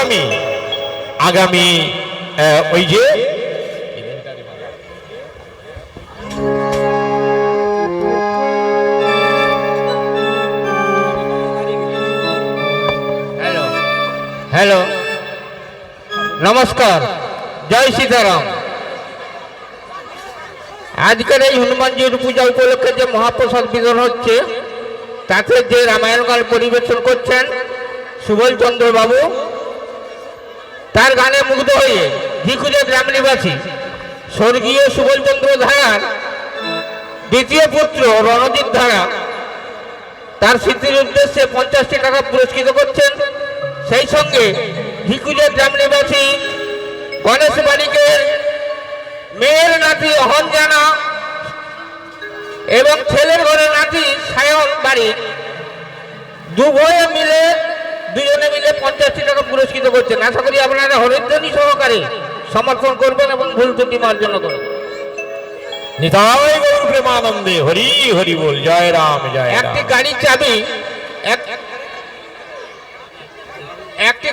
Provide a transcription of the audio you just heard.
আগামী আগামী ওই যে হ্যালো নমস্কার, জয় সীতারাম। আজকের এই হনুমানজির পূজা উপলক্ষে যে মহাপ্রসাদ বিতরণ হচ্ছে, তাতে যে রামায়ণ গান পরিবেশন করছেন সুবল চন্দ্র বাবু, তার গানে মুগ্ধ হয়ে ঝিকুজে গ্রাম নিবাসী স্বর্গীয় সুবল চন্দ্র ধারার দ্বিতীয় পুত্র রণজিৎ ধারা তার স্মৃতির উদ্দেশ্যে 50টি টাকা পুরস্কৃত করছেন। সেই সঙ্গে ঝিকুজে গ্রাম নিবাসী গণেশ বাড়িকের মেয়ের নাতি অহঞ্জানা এবং ছেলের ঘরের নাতি সায়ন বাড়ি দুজনে মিলে 50টি টাকা পুরস্কৃত করছেন। আশা করি আপনারা হরিধ্বনি সহকারে সমর্থন করবেন এবং ভুল ত্রুটি মার্জনা করবেন। নিতাই গৌর প্রেমানন্দে হরি হরি বল। জয় রাম জয় রাম। একটি গাড়ির চাবি একটি